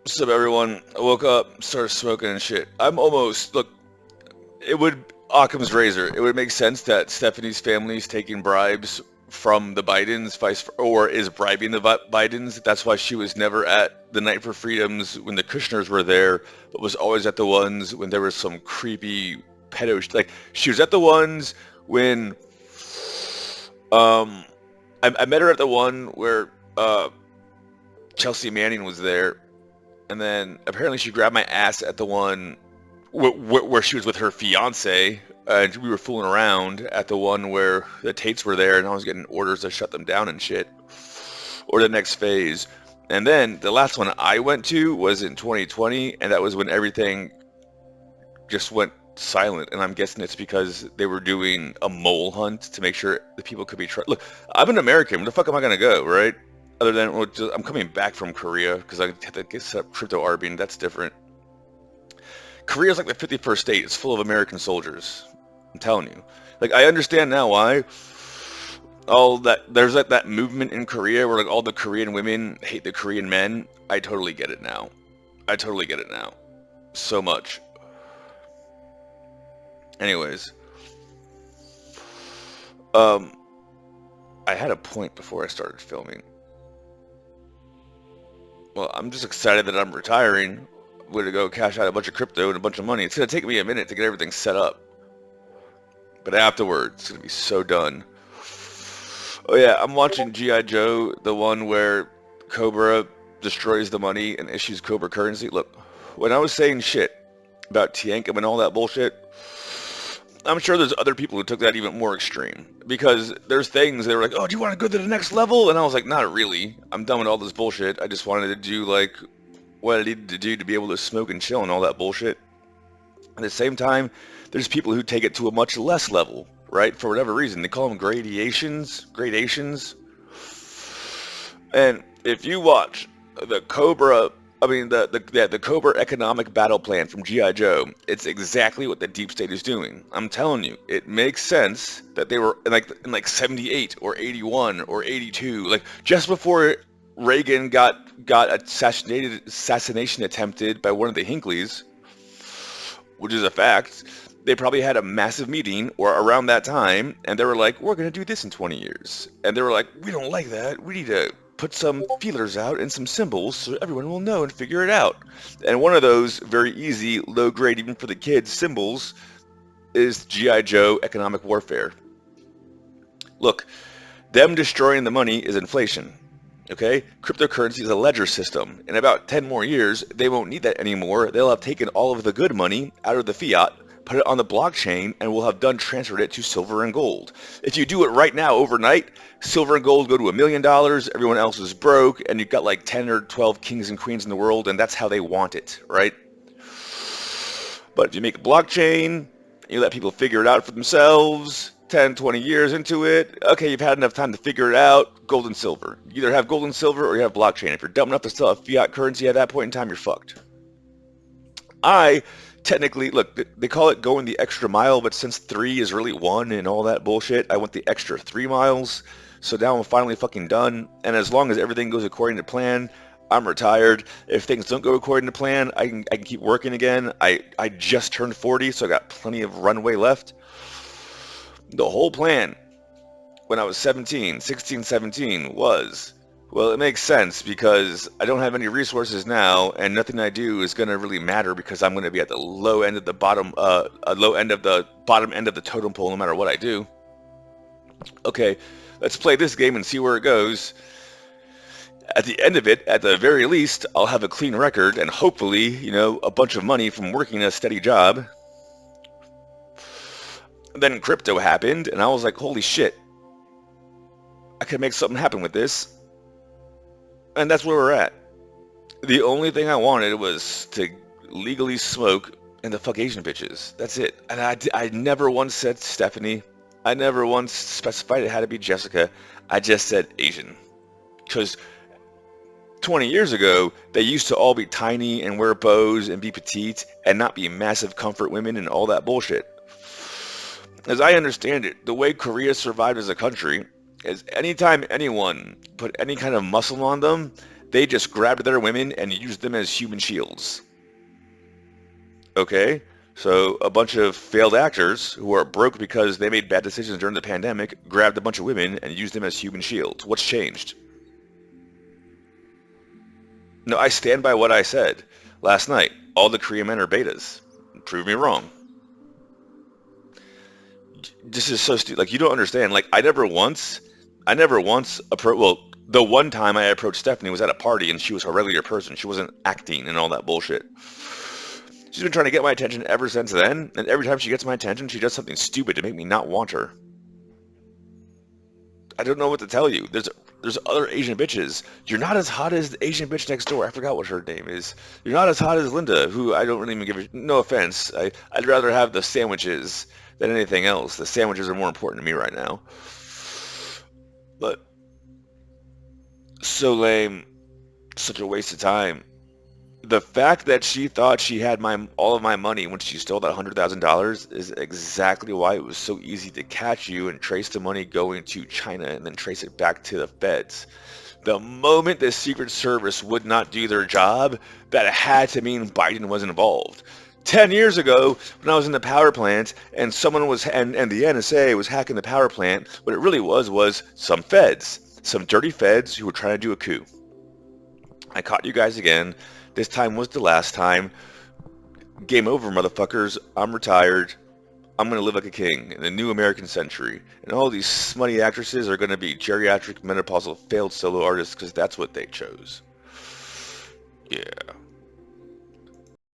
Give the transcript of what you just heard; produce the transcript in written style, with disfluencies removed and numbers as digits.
What's up, everyone? I woke up, started smoking and shit. Look, it would, Occam's razor, it would make sense that Stephanie's family is taking bribes from the Bidens, or is bribing the Bidens. That's why she was never at the Night for Freedoms when the Kushners were there, but was always at the ones when there was some creepy pedo, like, she was at the ones when, um, I met her at the one where, Chelsea Manning was there. And then apparently she grabbed my ass at the one where she was with her fiance, and we were fooling around at the one where the Tates were there, and I was getting orders to shut them down and shit, or the next phase. And then the last one I went to was in 2020, and that was when everything just went silent. And I'm guessing it's because they were doing a mole hunt to make sure the people could be Look, I'm an American. Where the fuck am I gonna go, right? Other than, well, I'm coming back from Korea because I had to get set up crypto arbing. That's different. Korea's like the 51st state. It's full of American soldiers. I'm telling you. Like, I understand now why all that there's like that movement in Korea where like all the Korean women hate the Korean men. I totally get it now. I totally get it now. So much. Anyways, I had a point before I started filming. Well, I'm just excited that I'm retiring. I'm going to go cash out a bunch of crypto and a bunch of money. It's going to take me a minute to get everything set up. But afterwards, it's going to be so done. Oh yeah, I'm watching G.I. Joe, the one where Cobra destroys the money and issues Cobra currency. Look, when I was saying shit about Tiankum and all that bullshit, I'm sure there's other people who took that even more extreme. Because there's things they were like, oh, do you want to go to the next level? And I was like, not really. I'm done with all this bullshit. I just wanted to do like what I needed to do to be able to smoke and chill and all that bullshit. At the same time, there's people who take it to a much less level, right? For whatever reason. They call them gradations. And if you watch the Cobra, the Cobra economic battle plan from G.I. Joe, it's exactly what the deep state is doing. I'm telling you, it makes sense that they were in like 78 or 81 or 82, like just before Reagan got assassination attempted by one of the Hinckleys, which is a fact. They probably had a massive meeting or around that time, and they were like, we're going to do this in 20 years. And they were like, we don't like that. We need to put some feelers out and some symbols so everyone will know and figure it out. And one of those very easy, low grade, even for the kids, symbols is G.I. Joe economic warfare. Look, them destroying the money is inflation. Okay? Cryptocurrency is a ledger system. In about 10 more years, they won't need that anymore. They'll have taken all of the good money out of the fiat, put it on the blockchain, and we'll have transferred it to silver and gold. If you do it right now overnight, silver and gold go to $1 million, everyone else is broke, and you've got like 10 or 12 kings and queens in the world, and that's how they want it, right? But if you make a blockchain, you let people figure it out for themselves, 10, 20 years into it, okay, you've had enough time to figure it out, gold and silver. You either have gold and silver or you have blockchain. If you're dumb enough to still have fiat currency at that point in time, you're fucked. Technically, look, they call it going the extra mile, but since 3 is really 1 and all that bullshit, I went the extra 3 miles. So now I'm finally fucking done. And as long as everything goes according to plan, I'm retired. If things don't go according to plan, I can keep working again. I just turned 40, so I got plenty of runway left. The whole plan when I was 16, 17 was, well, it makes sense because I don't have any resources now, and nothing I do is going to really matter because I'm going to be at the low end of the bottom end of the totem pole no matter what I do. Okay, let's play this game and see where it goes. At the end of it, at the very least, I'll have a clean record and hopefully, a bunch of money from working a steady job. Then crypto happened, and I was like, holy shit, I could make something happen with this. And that's where we're at. The only thing I wanted was to legally smoke and to fuck Asian bitches. That's it. And I never once said Stephanie. I never once specified it had to be Jessica. I just said Asian. Because 20 years ago, they used to all be tiny and wear bows and be petite and not be massive comfort women and all that bullshit. As I understand it, the way Korea survived as a country is anytime anyone put any kind of muscle on them, They just grabbed their women and used them as human shields. Okay? So a bunch of failed actors who are broke because they made bad decisions during the pandemic grabbed a bunch of women and used them as human shields. What's changed? No, I stand by what I said last night. All the Korean men are betas. Prove me wrong. This is so stupid. Like, you don't understand. Like, I never once approached, well, the one time I approached Stephanie was at a party and she was a regular person. She wasn't acting and all that bullshit. She's been trying to get my attention ever since then, and every time she gets my attention, she does something stupid to make me not want her. I don't know what to tell you. There's other Asian bitches. You're not as hot as the Asian bitch next door. I forgot what her name is. You're not as hot as Linda, who I don't really even give a, no offense. I'd rather have the sandwiches than anything else. The sandwiches are more important to me right now. But so lame, such a waste of time. The fact that she thought she had all of my money when she stole that $100,000 is exactly why it was so easy to catch you and trace the money going to China and then trace it back to the feds. The moment the Secret Service would not do their job, that had to mean Biden was involved. 10 years ago, when I was in the power plant and someone was, and the NSA was hacking the power plant, what it really was some feds, some dirty feds who were trying to do a coup. I caught you guys again. This time was the last time. Game over, motherfuckers. I'm retired. I'm going to live like a king in the new American century. And all these smutty actresses are going to be geriatric, menopausal, failed solo artists because that's what they chose. Yeah.